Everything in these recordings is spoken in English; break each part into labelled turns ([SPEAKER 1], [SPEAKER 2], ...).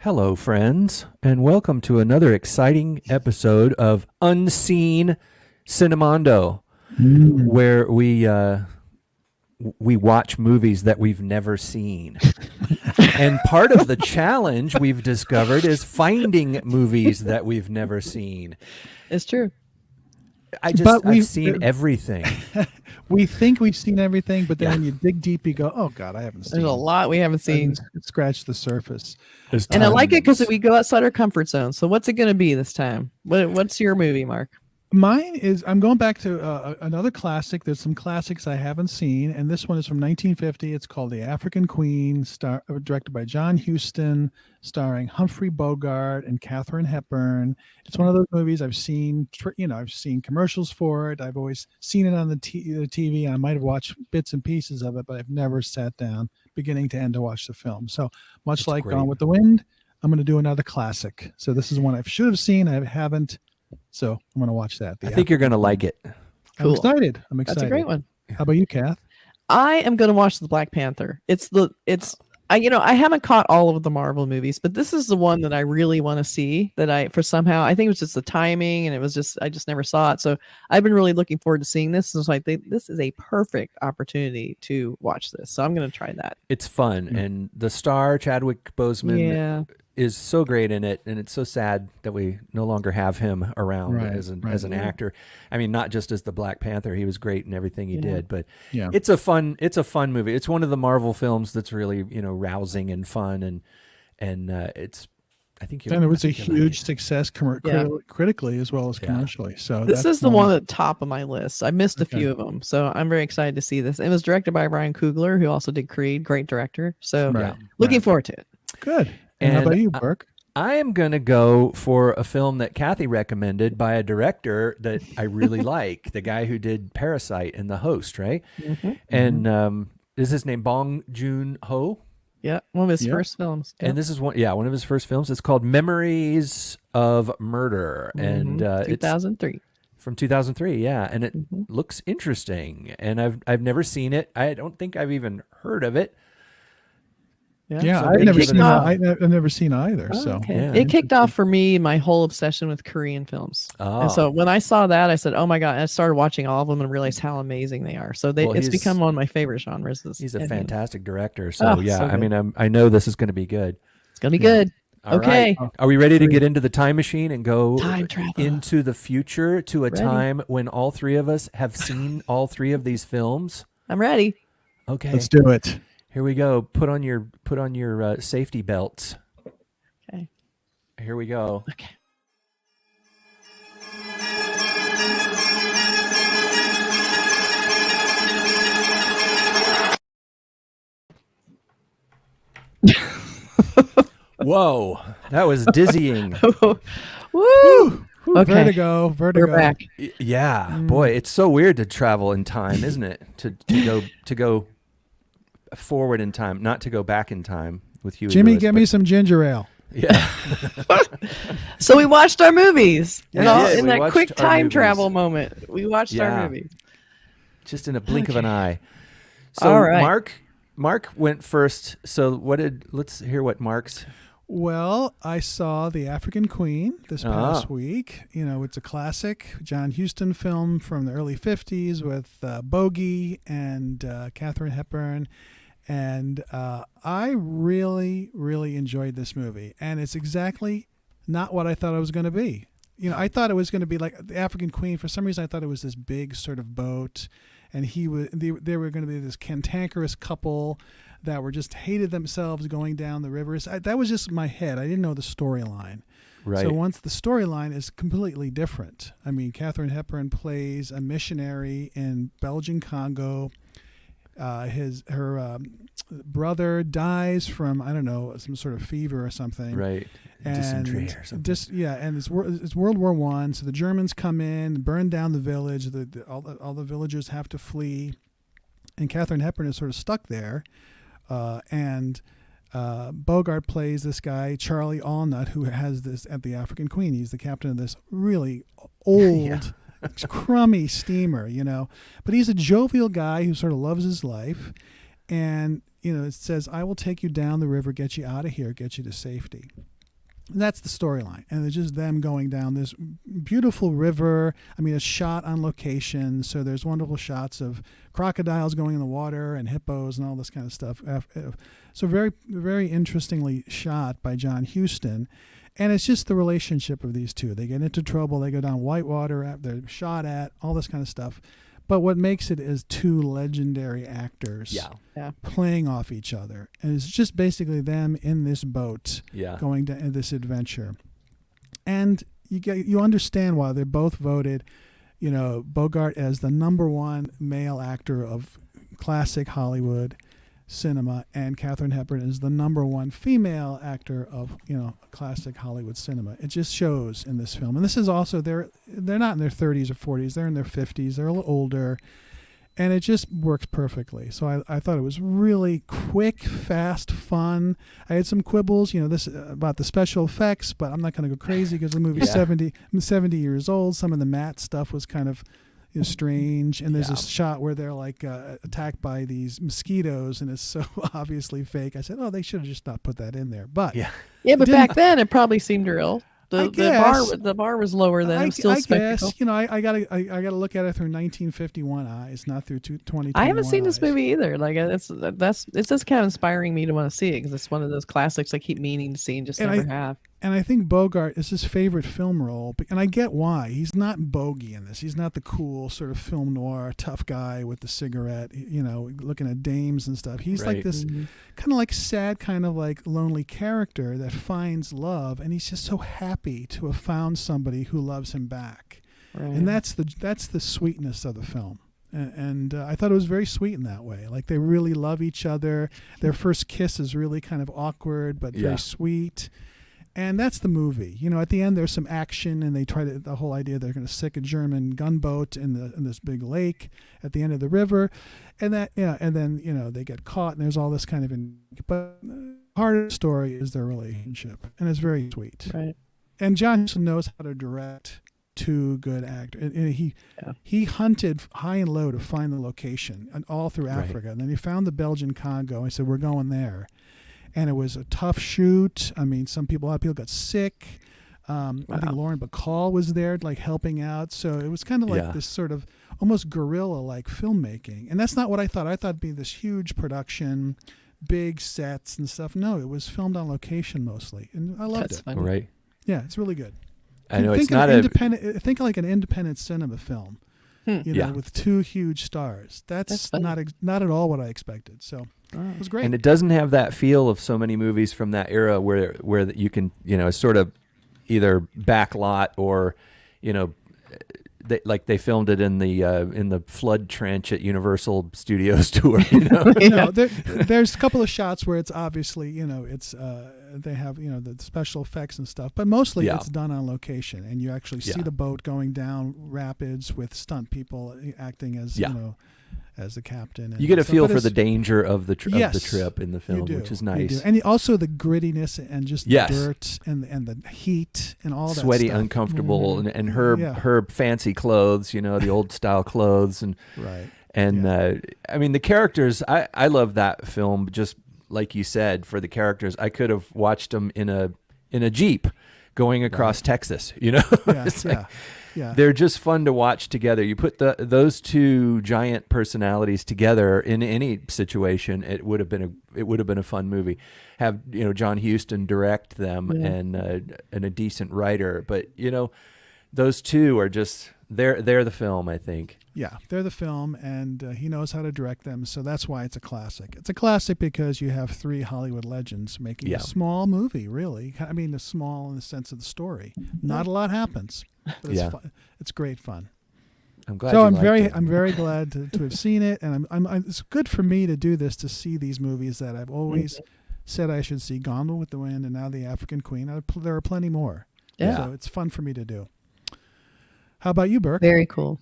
[SPEAKER 1] Hello, friends, and welcome to another exciting episode of Unseen Cinemondo,
[SPEAKER 2] Mm.
[SPEAKER 1] where we watch movies that we've never seen. And part of the challenge we've discovered is finding movies that we've never seen.
[SPEAKER 3] It's true.
[SPEAKER 2] But
[SPEAKER 1] I've seen everything.
[SPEAKER 2] we think we've seen everything, but then
[SPEAKER 1] Yeah.
[SPEAKER 2] when you dig deep, you go, "Oh God, I haven't seen."
[SPEAKER 3] There's a lot we haven't seen.
[SPEAKER 2] Scratch the surface.
[SPEAKER 3] And I like it because we go outside our comfort zone. So what's it going to be this time? What's your movie, Mark?
[SPEAKER 2] Mine is. I'm going back to another classic. There's some classics I haven't seen, and this one is from 1950. It's called The African Queen, directed by John Huston, starring Humphrey Bogart and Katharine Hepburn. It's one of those movies I've seen. I've seen commercials for it. I've always seen it on the TV. I might have watched bits and pieces of it, but I've never sat down, beginning to end, to watch the film. So much like
[SPEAKER 1] great.
[SPEAKER 2] Gone with the Wind, I'm going to do another classic. So this is one I should have seen. I haven't. So I'm going to watch that.
[SPEAKER 1] I think you're going to like it.
[SPEAKER 2] I'm excited. I'm excited.
[SPEAKER 3] That's a great one.
[SPEAKER 2] How about you, Kath?
[SPEAKER 3] I am going to watch the Black Panther. I haven't caught all of the Marvel movies, but this is the one that I really want to see. I think it was just the timing, and I just never saw it. So I've been really looking forward to seeing this. It's like this is a perfect opportunity to watch this. So I'm going to try that.
[SPEAKER 1] It's fun, and the star Chadwick Boseman is so great in it, and it's so sad that we no longer have him around as an actor. I mean, not just as the Black Panther, he was great in everything he did, but it's a fun movie. It's one of the Marvel films that's really rousing and fun, and it's
[SPEAKER 2] it was a huge success critically as well as commercially. So
[SPEAKER 3] this is the one at the top of my list. I missed a few of them, so I'm very excited to see this. It was directed by Ryan Coogler, who also did Creed, great director. So looking forward to it.
[SPEAKER 2] Good. And how about you, Burke?
[SPEAKER 1] I am going to go for a film that Kathy recommended by a director that I really like, the guy who did Parasite and The Host, right?
[SPEAKER 3] Mm-hmm.
[SPEAKER 1] And is his name Bong Joon-ho?
[SPEAKER 3] Yeah, one of his first films.
[SPEAKER 1] And this is one of his first films. It's called Memories of Murder, and
[SPEAKER 3] 2003.
[SPEAKER 1] It's from 2003, and it looks interesting. And I've never seen it. I don't think I've even heard of it.
[SPEAKER 2] Yeah,
[SPEAKER 1] so
[SPEAKER 2] I've never seen either.
[SPEAKER 3] Oh,
[SPEAKER 2] so
[SPEAKER 3] okay. It kicked off for me my whole obsession with Korean films.
[SPEAKER 1] Oh.
[SPEAKER 3] And so when I saw that, I said, "Oh my God!" I started watching all of them and realized how amazing they are. So it's become one of my favorite genres.
[SPEAKER 1] He's a fantastic director. So
[SPEAKER 3] so
[SPEAKER 1] I mean, I know this is going to be good.
[SPEAKER 3] It's going to be good.
[SPEAKER 1] All
[SPEAKER 3] okay.
[SPEAKER 1] Right. Are we ready to get into the time machine and go
[SPEAKER 3] time travel
[SPEAKER 1] into the future to a time when all three of us have seen all three of these films?
[SPEAKER 3] I'm ready.
[SPEAKER 1] Okay.
[SPEAKER 2] Let's do it.
[SPEAKER 1] Here we go. Put on your safety belts.
[SPEAKER 3] Okay.
[SPEAKER 1] Here we go.
[SPEAKER 3] Okay.
[SPEAKER 1] Whoa, that was dizzying.
[SPEAKER 3] Woo! Okay.
[SPEAKER 2] Vertigo.
[SPEAKER 3] We're back.
[SPEAKER 1] Yeah, boy, it's so weird to travel in time, isn't it? To go forward in time, not to go back in time with you.
[SPEAKER 2] Jimmy, get me some ginger ale.
[SPEAKER 1] Yeah.
[SPEAKER 3] So we watched our movies. In
[SPEAKER 1] We
[SPEAKER 3] that
[SPEAKER 1] watched
[SPEAKER 3] quick
[SPEAKER 1] our
[SPEAKER 3] time
[SPEAKER 1] movies.
[SPEAKER 3] travel moment, we watched our movies.
[SPEAKER 1] Just in a blink of an eye. So
[SPEAKER 3] all right.
[SPEAKER 1] Mark went first. So let's hear what Mark's.
[SPEAKER 2] Well, I saw The African Queen this past week. It's a classic John Huston film from the early 50s with Bogey and Katharine Hepburn. And I really, really enjoyed this movie. And it's exactly not what I thought it was going to be. I thought it was going to be like The African Queen. For some reason, I thought it was this big sort of boat. And they were going to be this cantankerous couple that were just hated themselves going down the rivers. That was just my head. I didn't know the storyline.
[SPEAKER 1] Right.
[SPEAKER 2] So once the storyline is completely different. I mean, Katharine Hepburn plays a missionary in Belgian Congo. Her brother dies from, I don't know, some sort of fever or something.
[SPEAKER 1] Right. Dysentery or something.
[SPEAKER 2] And it's World War I. So the Germans come in, burn down the village. All the villagers have to flee. And Katharine Hepburn is sort of stuck there. And Bogart plays this guy, Charlie Allnut, who has this at the African Queen. He's the captain of this really old, crummy steamer, But he's a jovial guy who sort of loves his life. And, it says, I will take you down the river, get you out of here, get you to safety. And that's the storyline, and it's just them going down this beautiful river. I mean, it's shot on location, so there's wonderful shots of crocodiles going in the water and hippos and all this kind of stuff. So very, very interestingly shot by John Huston, and it's just the relationship of these two. They get into trouble, they go down whitewater, they're shot at, all this kind of stuff. But what makes it is two legendary actors playing off each other. And it's just basically them in this boat going to this adventure. And you understand why they're both voted, Bogart as the #1 male actor of classic Hollywood cinema, and Katharine Hepburn is the #1 female actor of classic Hollywood cinema. It just shows in this film. And this is also they're not in their 30s or 40s, they're in their 50s, they're a little older, and it just works perfectly. So I thought it was really quick, fast, fun. I had some quibbles this about the special effects, but I'm not going to go crazy because the movie's 70 years old. Some of the matte stuff was kind of strange, and there's a shot where they're like attacked by these mosquitoes, and it's so obviously fake. I said, they should have just not put that in there. But
[SPEAKER 3] but back then it probably seemed real. The bar was lower then. It was still spectacle.
[SPEAKER 2] Guess, I gotta look at it through 1951 eyes, not through 2021
[SPEAKER 3] I haven't seen
[SPEAKER 2] eyes.
[SPEAKER 3] this movie either. Like it's just kind of inspiring me to want to see it because it's one of those classics I keep meaning to see and just never have.
[SPEAKER 2] And I think Bogart is his favorite film role, and I get why. He's not bogey in this. He's not the cool sort of film noir tough guy with the cigarette, looking at dames and stuff. He's like this kind of like sad, kind of like lonely character that finds love, and he's just so happy to have found somebody who loves him back. Right. And that's the sweetness of the film. And I thought it was very sweet in that way. Like they really love each other. Their first kiss is really kind of awkward, but very sweet. And that's the movie. At the end there's some action, and they try to the whole idea they're going to stick a German gunboat in this big lake at the end of the river, and then they get caught, and there's all this kind of but the heart of the story is their relationship, and it's very sweet.
[SPEAKER 3] Right.
[SPEAKER 2] And John Huston knows how to direct two good actors. And he hunted high and low to find the location and all through Africa, and then he found the Belgian Congo. He said, "We're going there." And it was a tough shoot. I mean, a lot of people got sick. I think Lauren Bacall was there, like helping out. So it was kind of like this sort of almost guerrilla-like filmmaking. And that's not what I thought. I thought it'd be this huge production, big sets and stuff. No, it was filmed on location mostly, and I loved it.
[SPEAKER 3] Funny.
[SPEAKER 2] Right? Yeah, it's really good.
[SPEAKER 1] I know
[SPEAKER 2] think
[SPEAKER 1] it's not
[SPEAKER 2] independent. Think like an independent cinema film. With two huge stars. That's not at all what I expected. So it was great.
[SPEAKER 1] And it doesn't have that feel of so many movies from that era where you can, it's sort of either backlot or, they filmed it in the flood trench at Universal Studios tour.
[SPEAKER 2] No, there's a couple of shots where it's obviously, it's they have the special effects and stuff, but mostly it's done on location, and you actually see the boat going down rapids with stunt people acting as as the captain. And
[SPEAKER 1] you get a feel for the danger of the trip in the film, which is nice.
[SPEAKER 2] And also the grittiness and just the dirt and the heat and all that
[SPEAKER 1] sweaty,
[SPEAKER 2] stuff.
[SPEAKER 1] uncomfortable, and her fancy clothes, the old style clothes, and I mean the characters. I love that film. Just like you said, for the characters, I could have watched them in a Jeep going across Texas. They're just fun to watch together. You put those two giant personalities together in any situation, it would have been a fun movie. Have John Huston direct them and a decent writer, but those two are just they're the film, I think.
[SPEAKER 2] Yeah, they're the film, and he knows how to direct them, so that's why it's a classic. It's a classic because you have three Hollywood legends making a small movie, really. I mean, small in the sense of the story. Not a lot happens, but it's fun. It's great fun.
[SPEAKER 1] I'm glad.
[SPEAKER 2] So I'm very glad to have seen it, and it's good for me to do this, to see these movies that I've always said I should see. Gone with the Wind, and now The African Queen. There are plenty more.
[SPEAKER 3] Yeah.
[SPEAKER 2] So it's fun for me to do. How about you, Burke?
[SPEAKER 3] Very cool.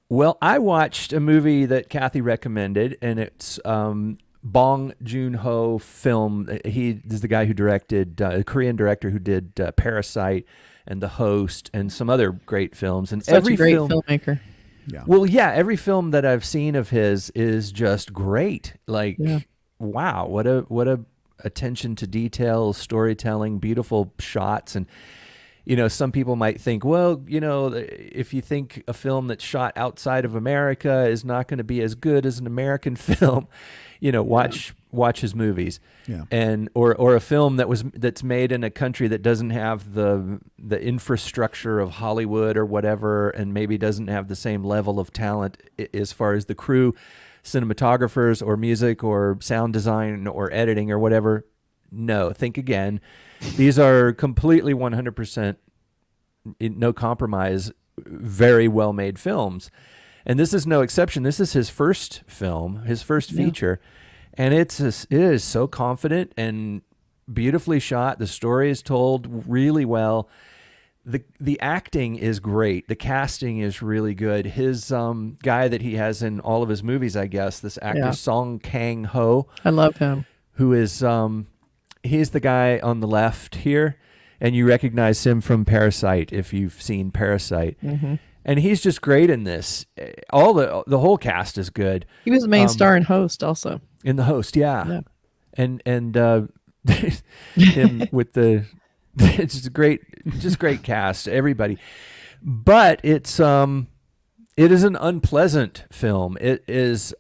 [SPEAKER 1] Well, I watched a movie that Kathy recommended, and it's Bong Joon-ho film. He is the guy who directed, a Korean director who did Parasite and The Host and some other great films. And
[SPEAKER 3] Such a great filmmaker.
[SPEAKER 2] Yeah.
[SPEAKER 1] Well, every film that I've seen of his is just great. Like, wow, what a attention to detail, storytelling, beautiful shots. And some people might think, well, if you think a film that's shot outside of America is not going to be as good as an American film, watch his movies.
[SPEAKER 2] Yeah.
[SPEAKER 1] And or a film that's made in a country that doesn't have the infrastructure of Hollywood or whatever, and maybe doesn't have the same level of talent as far as the crew, cinematographers or music or sound design or editing or whatever. No, think again. These are completely 100% no compromise, very well made films. And this is no exception. This is his first film, his first feature. And it is so confident and beautifully shot. The story is told really well. The acting is great. The casting is really good. His guy that he has in all of his movies, I guess, this actor Song Kang-ho.
[SPEAKER 3] I love him.
[SPEAKER 1] Who is he's the guy on the left here, and you recognize him from Parasite if you've seen Parasite.
[SPEAKER 3] Mm-hmm.
[SPEAKER 1] And he's just great in this. All the whole cast is good.
[SPEAKER 3] He was the main star and host also.
[SPEAKER 1] In The Host, yeah. And him with the it's just great cast, everybody. But it is an unpleasant film. It is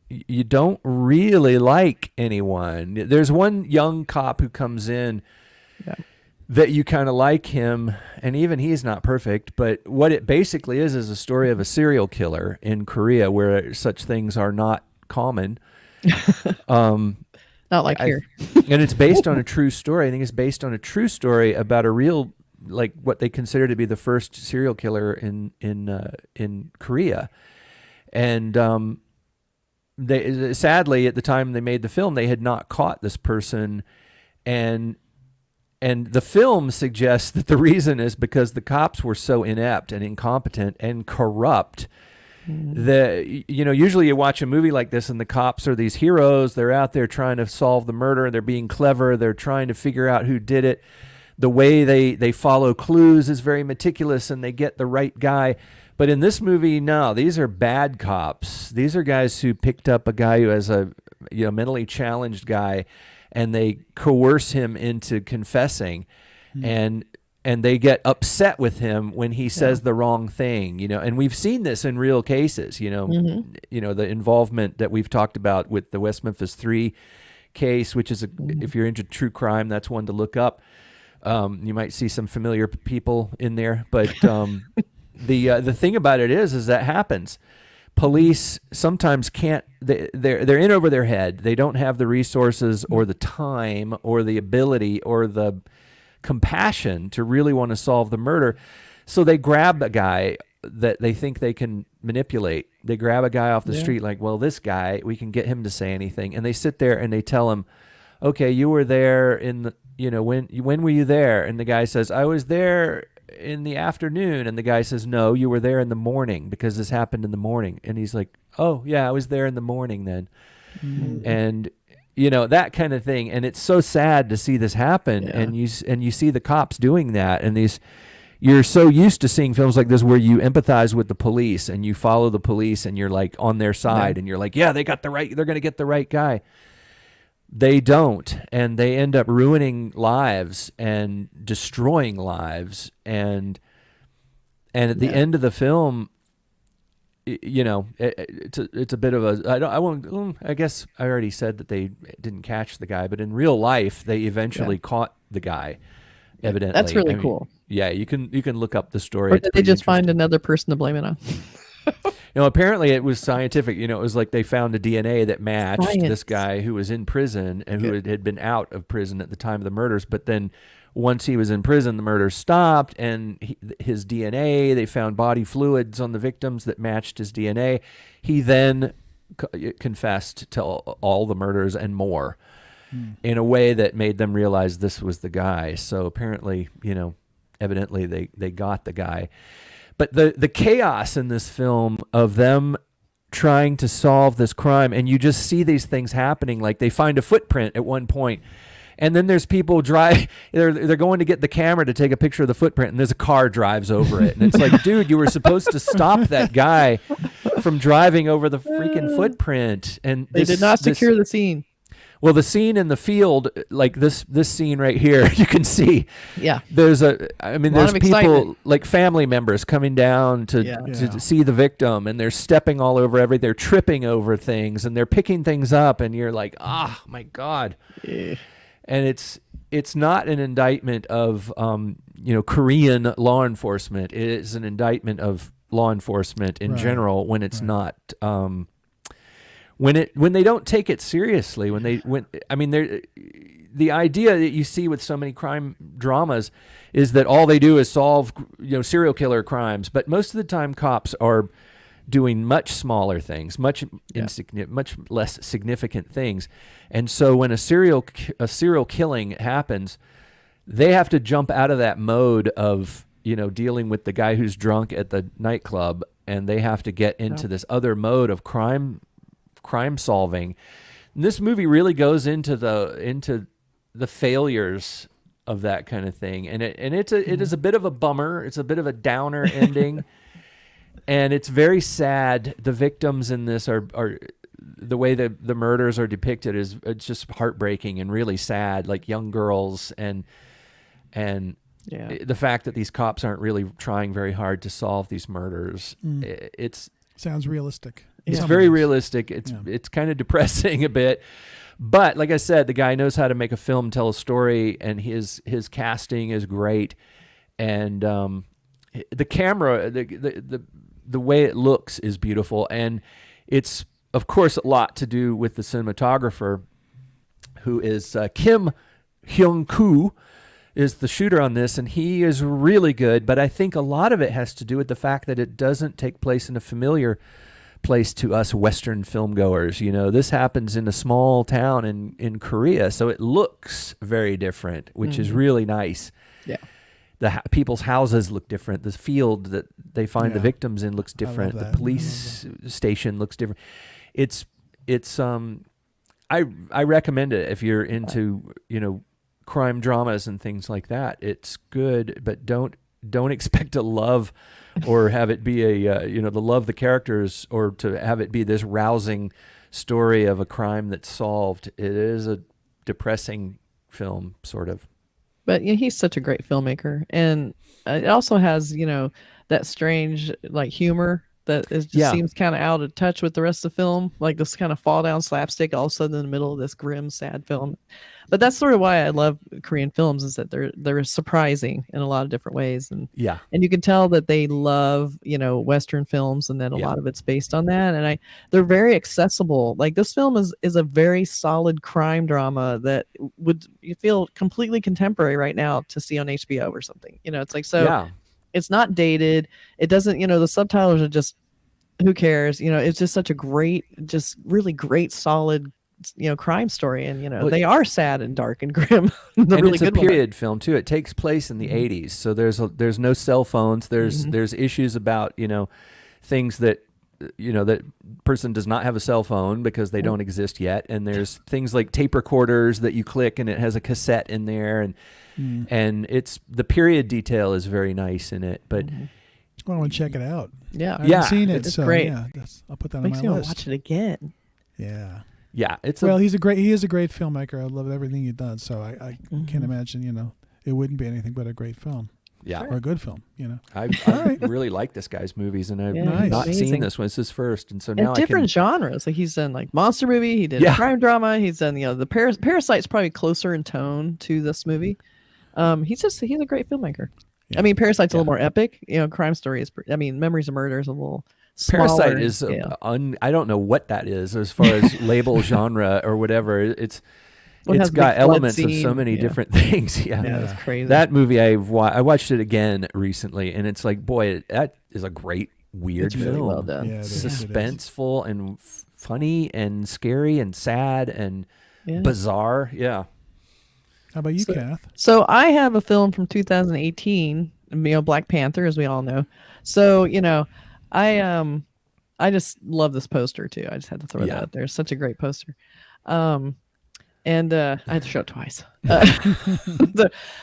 [SPEAKER 1] you don't really like anyone. There's one young cop who comes in that you kind of like him, and even he's not perfect, but what it basically is a story of a serial killer in Korea where such things are not common.
[SPEAKER 3] Not like here.
[SPEAKER 1] And it's based on a true story. I think it's based on a true story about a real, like what they consider to be the first serial killer in Korea. And they sadly, at the time they made the film, they had not caught this person, and the film suggests that the reason is because the cops were so inept and incompetent and corrupt. Usually you watch a movie like this and the cops are these heroes. They're out there trying to solve the murder. They're being clever. They're trying to figure out who did it. The way they follow clues is very meticulous, and they get the right guy. But in this movie, no, these are bad cops. These are guys who picked up a guy who has a mentally challenged guy, and they coerce him into confessing, and they get upset with him when he says the wrong thing, and we've seen this in real cases, the involvement that we've talked about with the West Memphis 3 case, which is if you're into true crime, that's one to look up. You might see some familiar people in there, but the thing about it is that happens. Police sometimes can't. They're in over their head. They don't have the resources or the time or the ability or the compassion to really want to solve the murder. So they grab a guy that they think they can manipulate. They grab a guy off the street, like, well, this guy, we can get him to say anything. And they sit there and they tell him, okay, you were there in the, when were you there? And the guy says, I was there in the afternoon. And the guy says, no, you were there in the morning because this happened in the morning. And he's like, oh yeah, I was there in the morning then. And that kind of thing. And it's so sad to see this happen. And you see the cops doing that. And you're so used to seeing films like this where you empathize with the police and you follow the police and you're like on their side and you're like, yeah, they're going to get the right guy. They don't. And they end up ruining lives and destroying lives. And at the end of the film, it's a bit of a, I guess I already said that they didn't catch the guy, but in real life, they eventually caught the guy, evidently.
[SPEAKER 3] That's really cool.
[SPEAKER 1] Yeah, you can look up the story.
[SPEAKER 3] Or did they just find another person to blame it on?
[SPEAKER 1] Apparently it was scientific. It was like they found a DNA that matched this guy who was in prison and who had been out of prison at the time of the murders, but then once he was in prison, the murder stopped, and his DNA, they found body fluids on the victims that matched his DNA. He then confessed to all the murders and more in a way that made them realize this was the guy. So apparently, evidently they got the guy. But the chaos in this film of them trying to solve this crime, and you just see these things happening, like they find a footprint at one point. And then there's people they're going to get the camera to take a picture of the footprint, and there's a car drives over it. And it's like, dude, you were supposed to stop that guy from driving over the freaking footprint. And
[SPEAKER 3] they did not secure the scene.
[SPEAKER 1] Well, the scene in the field, like this scene right here, you can see.
[SPEAKER 3] Yeah.
[SPEAKER 1] There's there's
[SPEAKER 3] of
[SPEAKER 1] people
[SPEAKER 3] excitement.
[SPEAKER 1] like family members coming down to see the victim, and they're stepping all over everything. They're tripping over things, and they're picking things up, and you're like, my God.
[SPEAKER 3] Yeah.
[SPEAKER 1] And it's not an indictment of Korean law enforcement. It is an indictment of law enforcement in general when it's not. When they don't take it seriously, the idea that you see with so many crime dramas is that all they do is solve serial killer crimes, but most of the time cops are doing much smaller things, much less significant things, and so when a serial killing happens, they have to jump out of that mode of dealing with the guy who's drunk at the nightclub, and they have to get into this other mode of crime solving. And this movie really goes into the failures of that kind of thing, and it is a bit of a bummer. It's a bit of a downer ending, and it's very sad. The victims in this are the way that the murders are depicted it's just heartbreaking and really sad, like young girls and the fact that these cops aren't really trying very hard to solve these murders. It's
[SPEAKER 2] sounds realistic.
[SPEAKER 1] It's very realistic. It's kind of depressing a bit, but like I said, the guy knows how to make a film, tell a story, and his casting is great, and the camera, the way it looks is beautiful, and it's of course a lot to do with the cinematographer, who is Kim Hyung-koo, is the shooter on this, and he is really good. But I think a lot of it has to do with the fact that it doesn't take place in a familiar place to us Western film goers. This happens in a small town in Korea, so it looks very different, which is really nice.
[SPEAKER 3] Yeah.
[SPEAKER 1] The people's houses look different. The field that they find the victims in looks different. The police station looks different. It's I recommend it if you're into crime dramas and things like that. It's good, but don't expect to love or have it be to love the characters or to have it be this rousing story of a crime that's solved. It is a depressing film, sort of.
[SPEAKER 3] But he's such a great filmmaker, and it also has that strange like humor that seems kind of out of touch with the rest of the film, like this kind of fall down slapstick all of a sudden in the middle of this grim, sad film. But that's sort of why I love Korean films, is that they're surprising in a lot of different ways, and you can tell that they love Western films, and then a lot of it's based on that, and they're very accessible. Like this film is a very solid crime drama that would you feel completely contemporary right now to see on HBO or something. It's like It's not dated. It doesn't, the subtitles are just, who cares? It's just such a great, just really great, solid, crime story. And, they are sad and dark and grim.
[SPEAKER 1] And really it's a period film too. It takes place in the 80s. So there's no cell phones. There's issues about, things that, that person does not have a cell phone because they don't exist yet. And there's things like tape recorders that you click and it has a cassette in there. And it's the period detail is very nice in it, but
[SPEAKER 2] I want to check it out.
[SPEAKER 3] Yeah,
[SPEAKER 2] I haven't seen it.
[SPEAKER 3] It's
[SPEAKER 2] so
[SPEAKER 3] great.
[SPEAKER 2] Yeah, I'll put that
[SPEAKER 3] Makes
[SPEAKER 2] on my
[SPEAKER 3] me
[SPEAKER 2] list.
[SPEAKER 3] Watch it again.
[SPEAKER 2] Yeah,
[SPEAKER 1] he
[SPEAKER 2] is a great filmmaker. I love everything he does. So I can't imagine it wouldn't be anything but a great film.
[SPEAKER 1] Yeah,
[SPEAKER 2] or a good film.
[SPEAKER 1] I really like this guy's movies, and I've not seen this one. It's his first, and so now
[SPEAKER 3] different genres. Like he's done like monster movie. He did crime drama. He's done the Parasite's probably closer in tone to this movie. He's a great filmmaker. Yeah. I mean, Parasite's a little more epic. Crime Story is. Memories of Murder is a little smaller.
[SPEAKER 1] Parasite is I don't know what that is as far as label genre or whatever. It's got elements of so many different things. Yeah,
[SPEAKER 3] that's crazy.
[SPEAKER 1] That movie I watched it again recently, and it's like, boy, that is a great weird film.
[SPEAKER 3] Really well done.
[SPEAKER 2] Yeah,
[SPEAKER 1] Suspenseful and funny and scary and sad and bizarre. Yeah.
[SPEAKER 2] How about you, Kath?
[SPEAKER 3] So I have a film from 2018, Black Panther, as we all know. So, I just love this poster too. I just had to throw that out there. It's such a great poster. And I had to show it twice.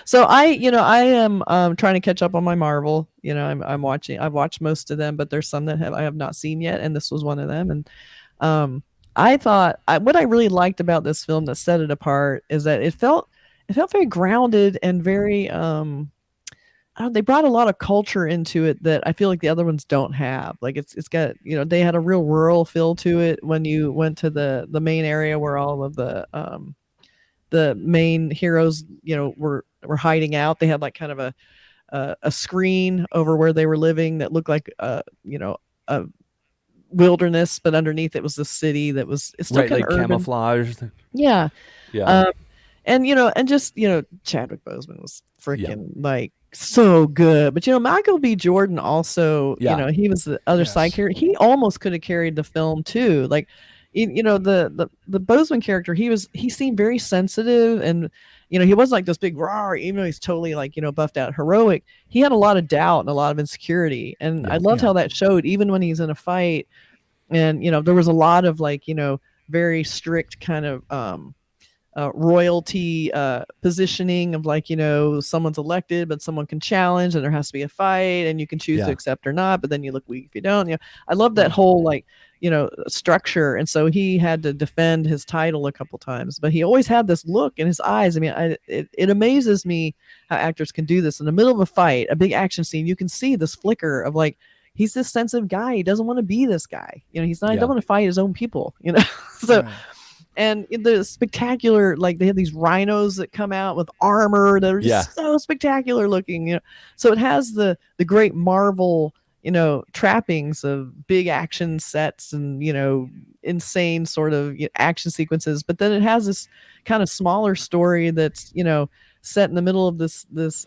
[SPEAKER 3] So I am trying to catch up on my Marvel. I'm watching. I've watched most of them, but there's some that I have not seen yet, and this was one of them. And what I really liked about this film that set it apart is that it felt very grounded and very they brought a lot of culture into it that I feel like the other ones don't have. Like it's got, they had a real rural feel to it when you went to the main area where all of the main heroes, were hiding out. They had like kind of a screen over where they were living that looked like a wilderness, but underneath it was the city that was still
[SPEAKER 1] right,
[SPEAKER 3] kind
[SPEAKER 1] like
[SPEAKER 3] of urban.
[SPEAKER 1] camouflage.
[SPEAKER 3] Yeah.
[SPEAKER 1] Yeah.
[SPEAKER 3] And just, Chadwick Boseman was freaking like so good. But, Michael B. Jordan also, he was the other side character. He almost could have carried the film too. Like, the Boseman character, he seemed very sensitive, and, he wasn't like this big raw, even though he's totally like, buffed out heroic. He had a lot of doubt and a lot of insecurity. And I loved how that showed, even when he's in a fight. And, there was a lot of like, very strict kind of, royalty positioning of like, someone's elected, but someone can challenge, and there has to be a fight, and you can choose to accept or not, but then you look weak if you don't. I love that whole like, structure. And so he had to defend his title a couple times, but he always had this look in his eyes. I mean, it amazes me how actors can do this in the middle of a fight, a big action scene. You can see this flicker of like, he's this sensitive guy. He doesn't want to be this guy. He's not, he doesn't want to fight his own people, so. Right. And the spectacular, like they have these rhinos that come out with armor that are just so spectacular looking, So it has the great Marvel, trappings of big action sets and, insane sort of action sequences. But then it has this kind of smaller story that's, set in the middle of this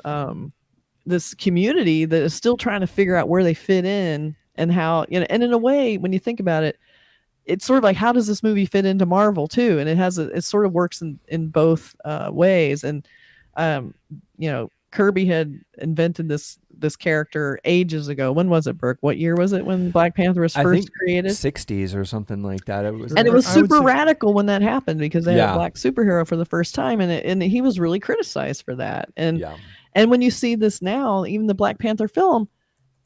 [SPEAKER 3] community that is still trying to figure out where they fit in and how, and in a way, when you think about it, it's sort of like, how does this movie fit into Marvel too? And it sort of works in both ways. And, Kirby had invented this character ages ago. When was it, Burke? What year was it when Black Panther was first created?
[SPEAKER 1] 60s or something like that. It
[SPEAKER 3] was super radical when that happened, because they had a black superhero for the first time. And he was really criticized for that. And when you see this now, even the Black Panther film,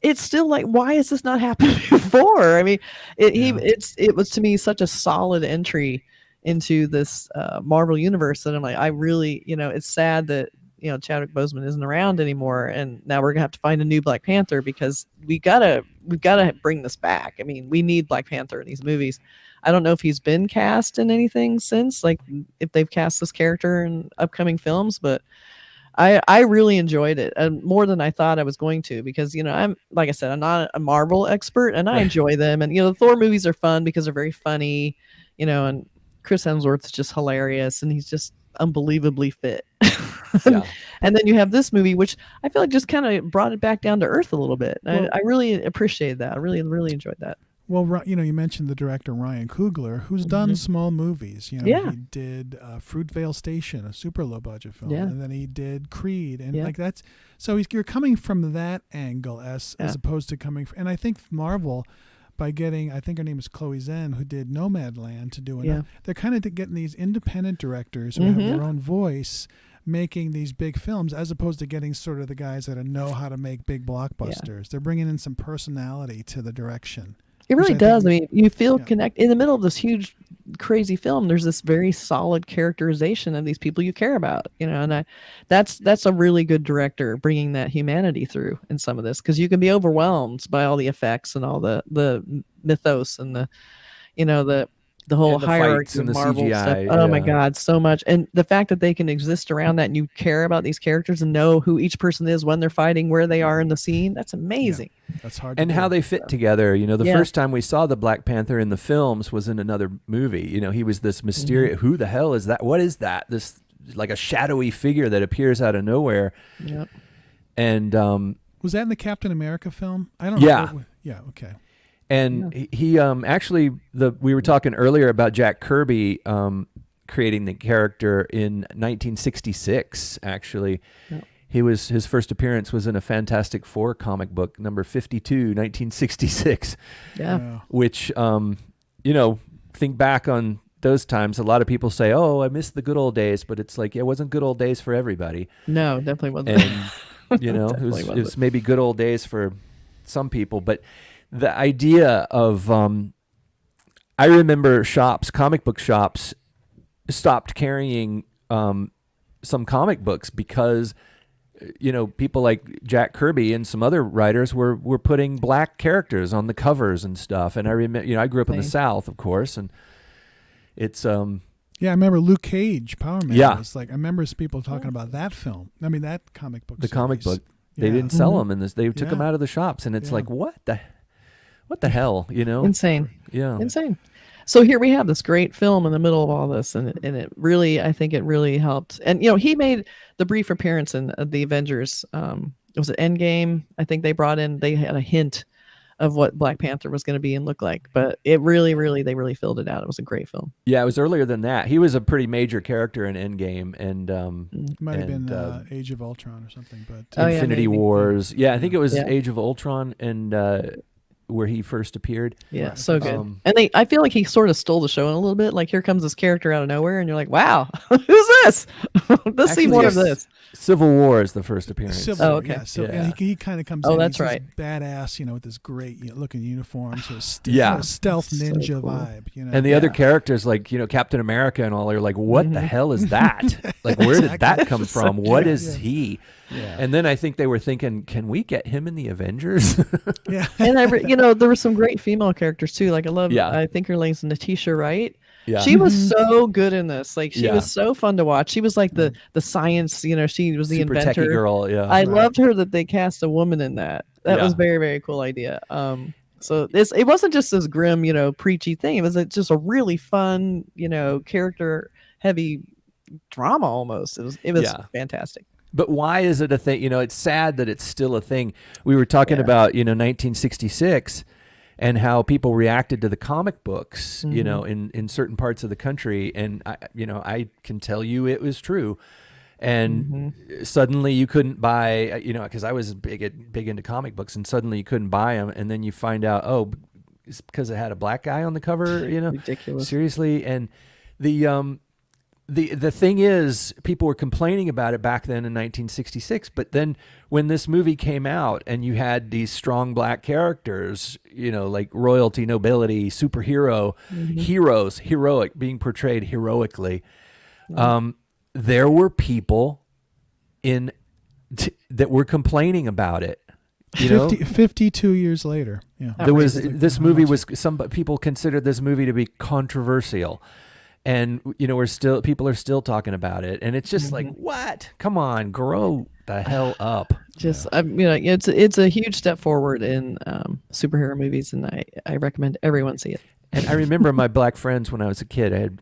[SPEAKER 3] it's still like, why has this not happened before? I mean, it was to me such a solid entry into this Marvel universe that I'm like, I really, it's sad that, Chadwick Boseman isn't around anymore, and now we're gonna have to find a new Black Panther, because we've gotta bring this back. I mean, we need Black Panther in these movies. I don't know if he's been cast in anything since, like if they've cast this character in upcoming films, but I really enjoyed it, and more than I thought I was going to, because, I'm, like I said, I'm not a Marvel expert, and I enjoy them. And, the Thor movies are fun because they're very funny, and Chris Hemsworth's just hilarious, and he's just unbelievably fit. And then you have this movie, which I feel like just kind of brought it back down to earth a little bit. Well, I really appreciate that. I really, really enjoyed that.
[SPEAKER 2] Well, you mentioned the director Ryan Coogler, who's done small movies. He did Fruitvale Station, a super low budget film, and then he did Creed, and like that's so you're coming from that angle as opposed to coming from, and I think Marvel, by getting, I think her name is Chloe Zhao, who did Nomadland, to do it. They're kind of getting these independent directors who have their own voice, making these big films, as opposed to getting sort of the guys that know how to make big blockbusters. They're bringing in some personality to the direction.
[SPEAKER 3] It really does. I mean, you feel connected in the middle of this huge, crazy film. There's this very solid characterization of these people you care about, and that's a really good director, bringing that humanity through in some of this, because you can be overwhelmed by all the effects and all the mythos and the whole hierarchy
[SPEAKER 1] and
[SPEAKER 3] of
[SPEAKER 1] the
[SPEAKER 3] Marvel
[SPEAKER 1] CGI,
[SPEAKER 3] stuff. Oh my God, so much. And the fact that they can exist around that, and you care about these characters and know who each person is when they're fighting, where they are in the scene, that's amazing.
[SPEAKER 2] That's hard.
[SPEAKER 1] And how they fit together. The first time we saw the Black Panther in the films was in another movie. He was this mysterious, who the hell is that? What is that? This like a shadowy figure that appears out of nowhere.
[SPEAKER 3] Yep.
[SPEAKER 1] And
[SPEAKER 2] was that in the Captain America film? I don't know. Yeah, okay.
[SPEAKER 1] And he actually, we were talking earlier about Jack Kirby creating the character in 1966. Actually, his first appearance was in a Fantastic Four comic book, number 52, 1966.
[SPEAKER 3] Yeah,
[SPEAKER 1] which think back on those times. A lot of people say, "Oh, I miss the good old days," but it's like it wasn't good old days for everybody.
[SPEAKER 3] No, definitely wasn't.
[SPEAKER 1] And it was maybe good old days for some people, but the idea of I remember comic book shops, stopped carrying some comic books because people like Jack Kirby and some other writers were putting black characters on the covers and stuff. And I remember, I grew up in the South, of course, and it's
[SPEAKER 2] yeah, I remember Luke Cage, Power Man.
[SPEAKER 1] Yeah.
[SPEAKER 2] Was like, I remember people talking about that film. I mean, that comic book.
[SPEAKER 1] the comic
[SPEAKER 2] series.
[SPEAKER 1] book. They didn't sell them in this. They took them
[SPEAKER 2] Yeah.
[SPEAKER 1] out of the shops, and it's like, what the hell,
[SPEAKER 3] Insane.
[SPEAKER 1] Yeah.
[SPEAKER 3] Insane. So here we have this great film in the middle of all this, and it really, I think it really helped. And he made the brief appearance in the Avengers. Was it Endgame? I think they had a hint of what Black Panther was going to be and look like, but it really, they really filled it out. It was a great film.
[SPEAKER 1] Yeah, it was earlier than that. He was a pretty major character in Endgame, and
[SPEAKER 2] Might have been Age of Ultron or something, but
[SPEAKER 1] Infinity Wars. Yeah, I think it was
[SPEAKER 3] Yeah.
[SPEAKER 1] Age of Ultron, and where he first appeared.
[SPEAKER 3] Yeah,
[SPEAKER 2] Right.
[SPEAKER 3] so good. And I feel like he sort of stole the show in a little bit. Like, here comes this character out of nowhere, and you're like, wow, who's this? Let's see
[SPEAKER 1] Actually,
[SPEAKER 3] more of
[SPEAKER 1] yes.
[SPEAKER 3] this.
[SPEAKER 1] Civil War is the first appearance.
[SPEAKER 2] Civil,
[SPEAKER 3] Oh, okay.
[SPEAKER 2] yeah. So
[SPEAKER 1] Yeah.
[SPEAKER 2] and he kind of comes
[SPEAKER 3] Oh,
[SPEAKER 2] in.
[SPEAKER 3] that's
[SPEAKER 2] he's this
[SPEAKER 3] right.
[SPEAKER 2] badass, with this great looking uniform, so
[SPEAKER 1] Yeah.
[SPEAKER 2] stealth
[SPEAKER 3] So
[SPEAKER 2] ninja
[SPEAKER 3] cool.
[SPEAKER 2] vibe.
[SPEAKER 1] And the other characters, like Captain America and all, are like, "What the hell is that? Like, where did that come from? What is he?"
[SPEAKER 2] Yeah.
[SPEAKER 1] And then I think they were thinking, "Can we get him in the Avengers?"
[SPEAKER 2] Yeah.
[SPEAKER 3] And there were some great female characters too. Like, I love,
[SPEAKER 1] Yeah.
[SPEAKER 3] I think her name's Natasha Wright.
[SPEAKER 1] Yeah.
[SPEAKER 3] She was so good in this. Like, she
[SPEAKER 1] Yeah.
[SPEAKER 3] was so fun to watch. She was like the science, she was the
[SPEAKER 1] Super
[SPEAKER 3] inventor.
[SPEAKER 1] techie girl. Yeah.
[SPEAKER 3] I loved her that they cast a woman in that. That was
[SPEAKER 1] Yeah.
[SPEAKER 3] very, very cool idea. So it wasn't just this grim, preachy thing. It was just a really fun, character heavy drama almost. It was
[SPEAKER 1] Yeah.
[SPEAKER 3] fantastic.
[SPEAKER 1] But why is it a thing? It's sad that it's still a thing. We were talking about 1966. And how people reacted to the comic books, in certain parts of the country, and I can tell you it was true. And suddenly you couldn't buy, because I was big into comic books, and suddenly you couldn't buy them, and then you find out, it's because it had a black guy on the cover,
[SPEAKER 3] Ridiculous.
[SPEAKER 1] seriously. And the thing is, people were complaining about it back then in 1966, but then when this movie came out and you had these strong black characters, like royalty, nobility, superhero, heroic, being portrayed heroically, there were people that were complaining about it.
[SPEAKER 2] 52 years later. Yeah.
[SPEAKER 1] There was this movie was some people considered this movie to be controversial. And people are still talking about it, and it's just like, what? Come on, grow the hell up.
[SPEAKER 3] Just it's a huge step forward in superhero movies, and I recommend everyone see it.
[SPEAKER 1] And I remember my black friends when I was a kid. I had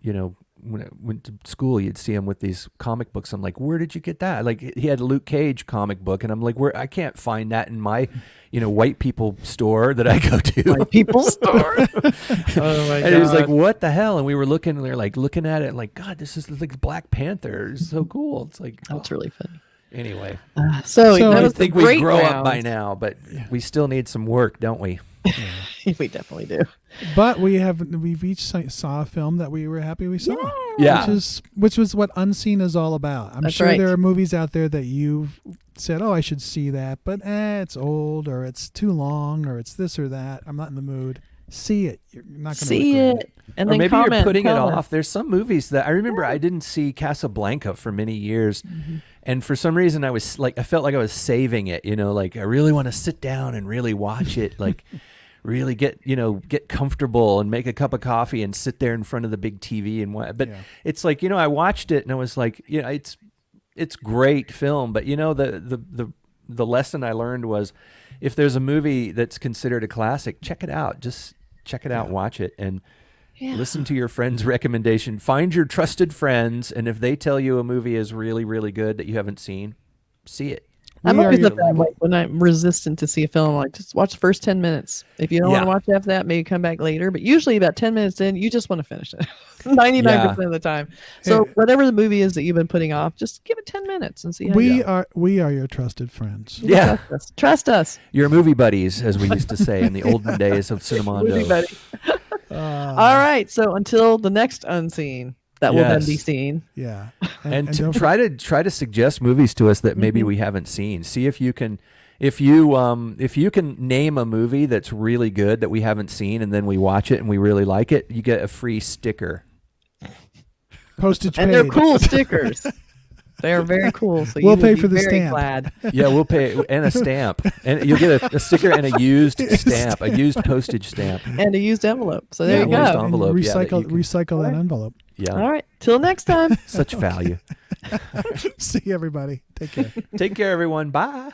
[SPEAKER 1] when I went to school, you'd see him with these comic books. I'm like, where did you get that? Like, he had a Luke Cage comic book, and I'm like, where? I can't find that in my white people store that I go to.
[SPEAKER 3] White people store. Oh my god!
[SPEAKER 1] And he was like, "What the hell?" And we were looking, and they're like looking at it, and like, God, this is like Black Panther. It's so cool. It's like,
[SPEAKER 3] That's really funny.
[SPEAKER 1] Anyway,
[SPEAKER 3] So
[SPEAKER 2] So
[SPEAKER 3] that
[SPEAKER 1] I
[SPEAKER 3] was
[SPEAKER 1] think
[SPEAKER 3] a
[SPEAKER 1] we
[SPEAKER 3] great
[SPEAKER 1] grow up
[SPEAKER 3] round.
[SPEAKER 1] by now, but we still need some work, don't we?
[SPEAKER 3] We definitely do.
[SPEAKER 2] But we've each saw a film that we were happy we saw.
[SPEAKER 1] Yeah.
[SPEAKER 2] Which was what Unseen is all about. I'm
[SPEAKER 3] That's
[SPEAKER 2] sure
[SPEAKER 3] right.
[SPEAKER 2] there are movies out there that you've said, "Oh, I should see that," but it's old, or it's too long, or it's this or that. I'm not in the mood. See it. You're not going to
[SPEAKER 3] See
[SPEAKER 2] regret
[SPEAKER 3] it, and
[SPEAKER 1] Or
[SPEAKER 3] then
[SPEAKER 1] maybe
[SPEAKER 3] comment.
[SPEAKER 1] you're putting it
[SPEAKER 3] tell us.
[SPEAKER 1] off. There's some movies that I remember I didn't see Casablanca for many years. And for some reason I felt like I was saving it, like I really want to sit down and really watch it, like really get comfortable and make a cup of coffee and sit there in front of the big TV and watch. But it's like, I watched it and I was like, it's great film, but the lesson I learned was, if there's a movie that's considered a classic, check it out. Just check it out, watch it, and listen to your friend's recommendation. Find your trusted friends, and if they tell you a movie is really, really good that you haven't seen, see it.
[SPEAKER 3] I'm
[SPEAKER 2] We are
[SPEAKER 3] always
[SPEAKER 2] your-
[SPEAKER 3] at that, like, when I'm resistant to see a film, like, just watch the first 10 minutes. If you don't want
[SPEAKER 1] Yeah.
[SPEAKER 3] to watch after that, maybe come back later. But usually about 10 minutes in, you just want to finish it 99% of the time. So
[SPEAKER 2] Hey.
[SPEAKER 3] whatever the movie is that you've been putting off, just give it 10 minutes and see how you go.
[SPEAKER 2] We are your trusted friends.
[SPEAKER 1] Yeah,
[SPEAKER 3] Trust us. Trust us.
[SPEAKER 1] your movie buddies, as we used to say in the olden days of
[SPEAKER 3] Movie
[SPEAKER 1] Cinemondo.
[SPEAKER 3] buddy. All right. So until the next Unseen, that will then be
[SPEAKER 1] Yes.
[SPEAKER 3] seen.
[SPEAKER 2] Yeah.
[SPEAKER 1] And to
[SPEAKER 2] don't
[SPEAKER 1] try to suggest movies to us that maybe we haven't seen. See if you can if you can name a movie that's really good that we haven't seen, and then we watch it and we really like it, you get a free sticker.
[SPEAKER 2] Postage paid.
[SPEAKER 3] And they're cool stickers. They are very cool. So
[SPEAKER 2] We'll
[SPEAKER 3] you
[SPEAKER 2] pay
[SPEAKER 3] will be
[SPEAKER 2] for the
[SPEAKER 3] very
[SPEAKER 2] stamp.
[SPEAKER 3] glad.
[SPEAKER 1] Yeah, we'll pay, and a stamp, and you'll get a sticker and a used stamp, a used postage stamp,
[SPEAKER 3] And a used envelope. So there you
[SPEAKER 1] Yeah, used
[SPEAKER 3] go.
[SPEAKER 2] And
[SPEAKER 1] envelope,
[SPEAKER 2] you
[SPEAKER 1] yeah, that
[SPEAKER 2] recycle
[SPEAKER 1] you can-
[SPEAKER 2] recycle that envelope.
[SPEAKER 1] Yeah,
[SPEAKER 3] All right. Till next time.
[SPEAKER 1] such value.
[SPEAKER 2] See you, everybody. Take care.
[SPEAKER 1] Take care, everyone. Bye.